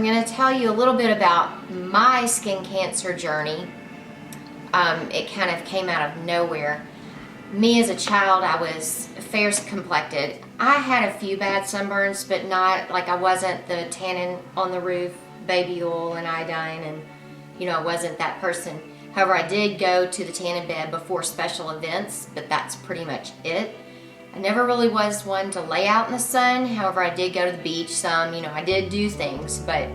I'm going to tell you a little bit about my skin cancer journey. It kind of came out of nowhere. Me as a child, I was fair complected. I had a few bad sunburns, but not like I wasn't the tanning on the roof, baby oil and iodine, and I wasn't that person. However, I did go to the tanning bed before special events, but that's pretty much it. I never really was one to lay out in the sun. However, I did go to the beach some, I did do things, but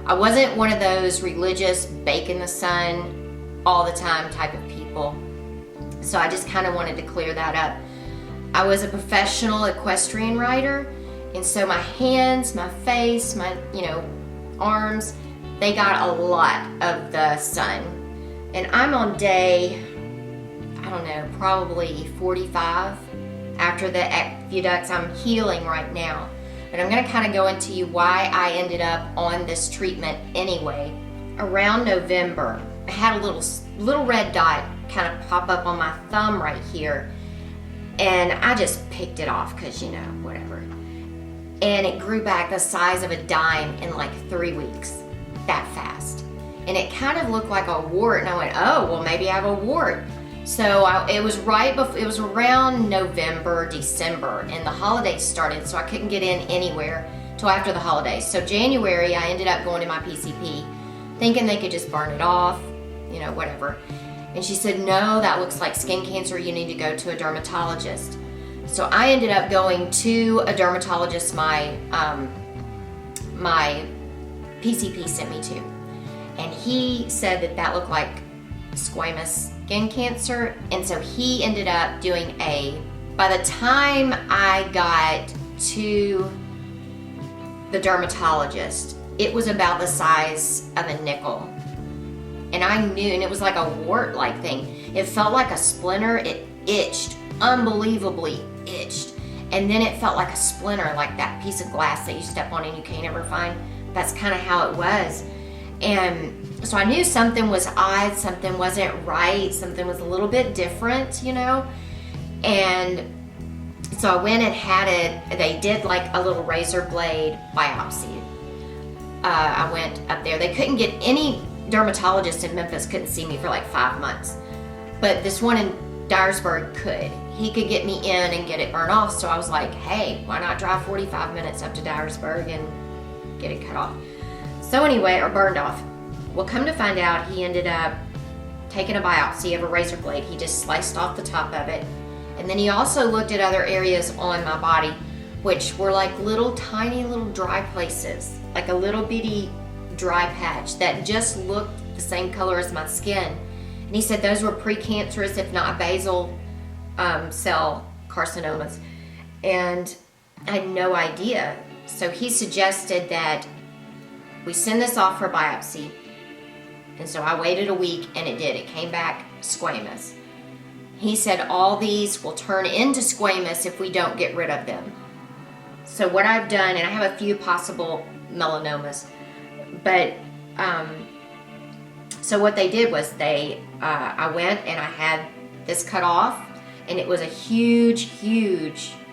I wasn't one of those religious, bake in the sun all the time type of people. So I just kind of wanted to clear that up. I was a professional equestrian rider, and so my hands, my face, my, arms, they got a lot of the sun. And I'm on day, I don't know, probably 45 after the AffuDux. I'm healing right now. But I'm going to kind of go into you why I ended up on this treatment anyway. Around November, I had a little red dot kind of pop up on my thumb right here. And I just picked it off because, whatever. And it grew back the size of a dime in like 3 weeks, that fast. And it kind of looked like a wart, and I went, oh, well, maybe I have a wart. So it was it was around November, December, and the holidays started, so I couldn't get in anywhere till after the holidays. So January, I ended up going to my PCP, thinking they could just burn it off, whatever. And she said, no, that looks like skin cancer. You need to go to a dermatologist. So I ended up going to a dermatologist my PCP sent me to. And he said that looked like squamous skin cancer. And so he ended up doing by the time I got to the dermatologist, it was about the size of a nickel. And I knew, and it was like a wart-like thing. It felt like a splinter. It itched, unbelievably itched. And then it felt like a splinter, like that piece of glass that you step on and you can't ever find. That's kind of how it was. And so I knew something was odd, something wasn't right, something was a little bit different, And so I went and had it. They did like a little razor blade biopsy. I went up there. They couldn't get any dermatologist in Memphis couldn't see me for like 5 months, but this one in Dyersburg could. He could get me in and get it burned off. So I was like, hey, why not drive 45 minutes up to Dyersburg and get it cut off? So anyway, or burned off. Well, come to find out, he ended up taking a biopsy of a razor blade. He just sliced off the top of it, and then he also looked at other areas on my body, which were like tiny little dry places, like a little bitty dry patch that just looked the same color as my skin. And he said those were precancerous, if not basal cell carcinomas. And I had no idea. So he suggested that we send this off for biopsy. And so I waited a week, and it did. It came back squamous. He said all these will turn into squamous if we don't get rid of them. So what I've done, and I have a few possible melanomas, but so what they did was I went and I had this cut off, and it was a huge,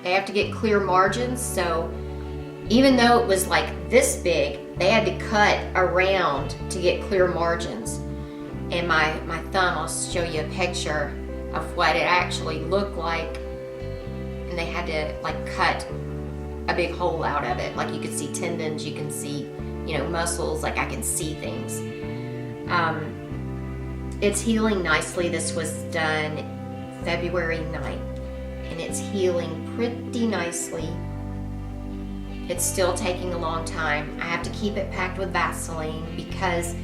they have to get clear margins. So even though it was like this big, they had to cut around to get clear margins. And my thumb, I'll show you a picture of what it actually looked like. And they had to like cut a big hole out of it. Like you could see tendons, you can see, muscles, like I can see things. It's healing nicely. This was done February 9th, and it's healing pretty nicely. It's still taking a long time. I have to keep it packed with Vaseline because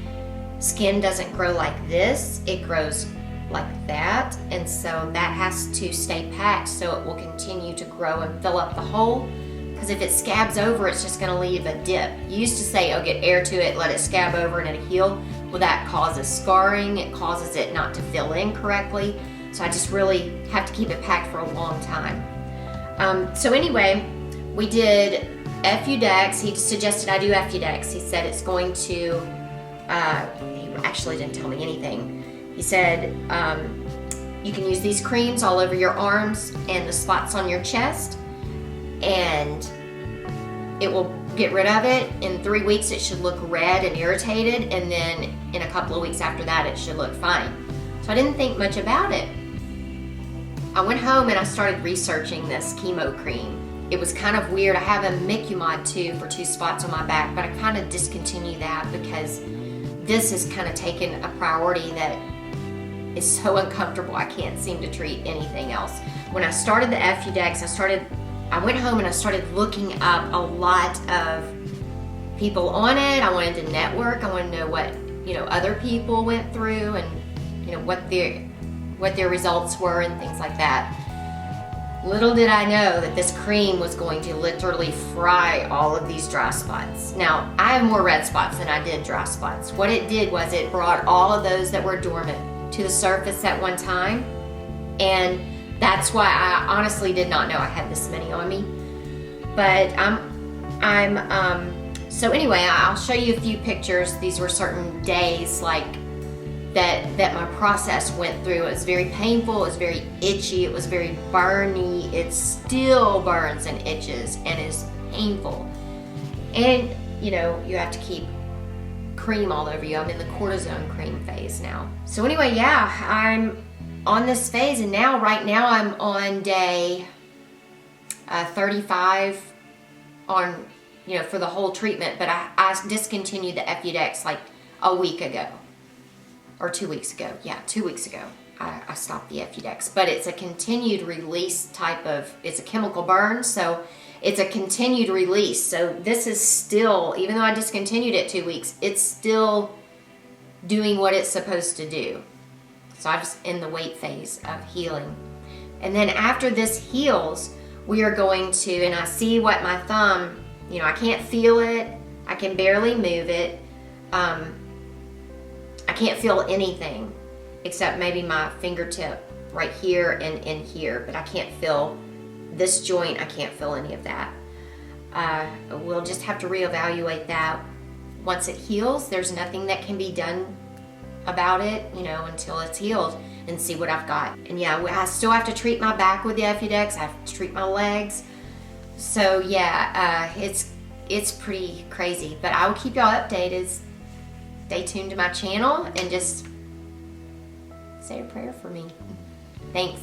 skin doesn't grow like this. It grows like that, and so that has to stay packed so it will continue to grow and fill up the hole. Because if it scabs over, it's just going to leave a dip. You used to say, oh, get air to it, let it scab over and it'll heal. Well, that causes scarring. It causes it not to fill in correctly. So I just really have to keep it packed for a long time. So anyway, we did AffuDux. He suggested I do AffuDux. He said it's going to, he actually didn't tell me anything. He said you can use these creams all over your arms and the spots on your chest, and it will get rid of it. In 3 weeks, it should look red and irritated, and then in a couple of weeks after that, it should look fine. So I didn't think much about it. I went home and I started researching this chemo cream. It was kind of weird. I have a Micumod too for 2 spots on my back, but I kind of discontinued that because this has kind of taken a priority that is so uncomfortable. I can't seem to treat anything else. When I started the Effudex, I went home and I started looking up a lot of people on it. I wanted to network. I wanted to know what, other people went through and, what their results were and things like that. Little did I know that this cream was going to literally fry all of these dry spots. Now, I have more red spots than I did dry spots. What it did was it brought all of those that were dormant to the surface at one time, and that's why I honestly did not know I had this many on me. But so anyway, I'll show you a few pictures. These were certain days like that my process went through. It was very painful, it was very itchy, it was very burny. It still burns and itches and is painful. And you have to keep cream all over you. I'm in the cortisone cream phase now. So anyway, yeah, I'm on this phase, and right now I'm on day 35 on, for the whole treatment, but I discontinued the Effudex like a week ago. Or 2 weeks ago. Yeah, 2 weeks ago I stopped the Effudex. But it's a continued release it's a chemical burn, so it's a continued release. So this is still, even though I discontinued it 2 weeks, it's still doing what it's supposed to do. So I'm just in the wait phase of healing. And then after this heals, we are going to, and I see what my thumb, I can't feel it. I can barely move it. I can't feel anything except maybe my fingertip right here and in here, but I can't feel this joint. I can't feel any of that. We'll just have to reevaluate that once it heals. There's nothing that can be done about it, until it's healed, and see what I've got. And yeah, I still have to treat my back with the Effudex. I have to treat my legs. So yeah, it's pretty crazy, but I will keep y'all updated. Stay tuned to my channel and just say a prayer for me. Thanks.